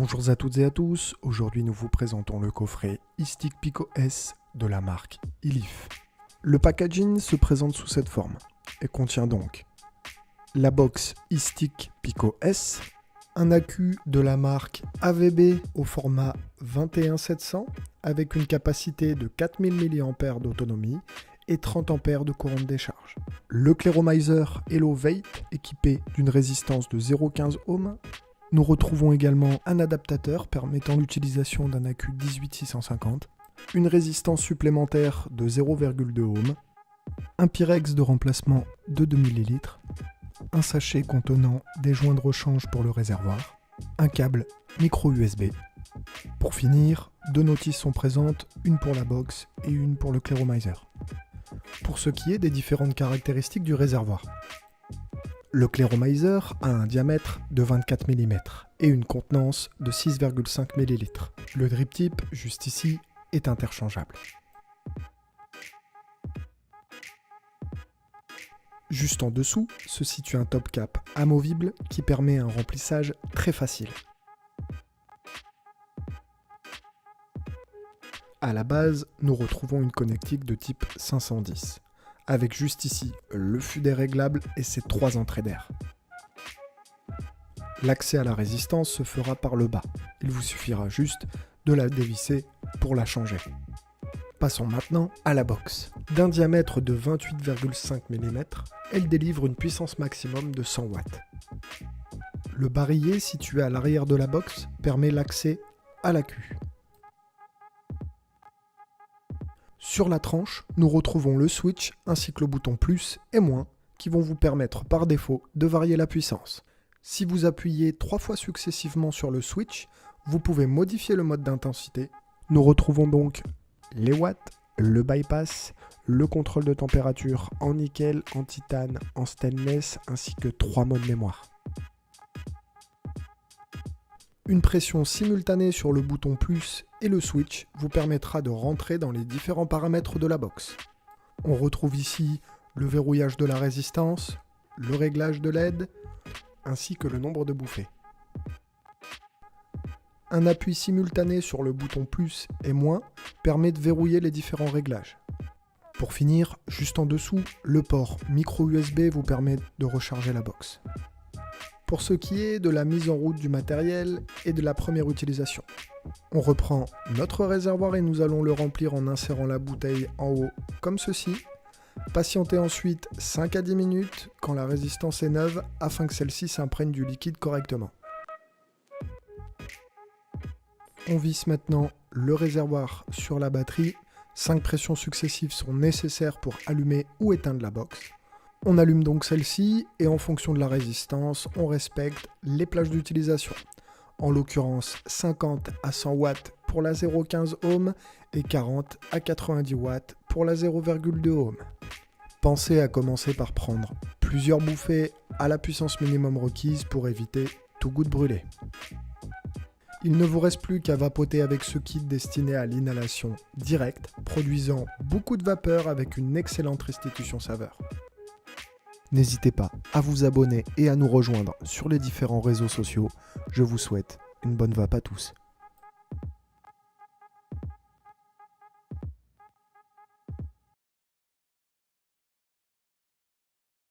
Bonjour à toutes et à tous, aujourd'hui nous vous présentons le coffret iStick Pico S de la marque iLif. Le packaging se présente sous cette forme et contient donc la box iStick Pico S, un accu de la marque AVB au format 21700 avec une capacité de 4000 mAh d'autonomie et 30 A de courant de décharge. Le Cleromizer Hello Vape équipé d'une résistance de 0,15 ohms. Nous retrouvons également un adaptateur permettant l'utilisation d'un accu 18650, une résistance supplémentaire de 0,2 ohms, un Pyrex de remplacement de 2 ml, un sachet contenant des joints de rechange pour le réservoir, un câble micro USB. Pour finir, deux notices sont présentes, une pour la box et une pour le Cleromizer. Pour ce qui est des différentes caractéristiques du réservoir, le Cleromizer a un diamètre de 24 mm et une contenance de 6,5 ml. Le drip tip, juste ici, est interchangeable. Juste en dessous se situe un top cap amovible qui permet un remplissage très facile. À la base, nous retrouvons une connectique de type 510. Avec juste ici le fût d'air réglable et ses 3 entrées d'air. L'accès à la résistance se fera par le bas. Il vous suffira juste de la dévisser pour la changer. Passons maintenant à la box. D'un diamètre de 28,5 mm, elle délivre une puissance maximum de 100 watts. Le barillet situé à l'arrière de la box permet l'accès à l'accu. Sur la tranche, nous retrouvons le switch ainsi que le bouton plus et moins qui vont vous permettre par défaut de varier la puissance. Si vous appuyez 3 fois successivement sur le switch, vous pouvez modifier le mode d'intensité. Nous retrouvons donc les watts, le bypass, le contrôle de température en nickel, en titane, en stainless ainsi que 3 modes mémoire. Une pression simultanée sur le bouton plus et le switch vous permettra de rentrer dans les différents paramètres de la box. On retrouve ici le verrouillage de la résistance, le réglage de LED, ainsi que le nombre de bouffées. Un appui simultané sur le bouton plus et moins permet de verrouiller les différents réglages. Pour finir, juste en dessous, le port micro USB vous permet de recharger la box. Pour ce qui est de la mise en route du matériel et de la première utilisation, on reprend notre réservoir et nous allons le remplir en insérant la bouteille en haut comme ceci. Patientez ensuite 5 à 10 minutes quand la résistance est neuve afin que celle-ci s'imprègne du liquide correctement. On visse maintenant le réservoir sur la batterie. 5 pressions successives sont nécessaires pour allumer ou éteindre la box. On allume donc celle-ci et en fonction de la résistance, on respecte les plages d'utilisation. En l'occurrence 50 à 100 watts pour la 0,15 ohm et 40 à 90 watts pour la 0,2 ohm. Pensez à commencer par prendre plusieurs bouffées à la puissance minimum requise pour éviter tout goût de brûlé. Il ne vous reste plus qu'à vapoter avec ce kit destiné à l'inhalation directe, produisant beaucoup de vapeur avec une excellente restitution saveur. N'hésitez pas à vous abonner et à nous rejoindre sur les différents réseaux sociaux. Je vous souhaite une bonne vape à tous.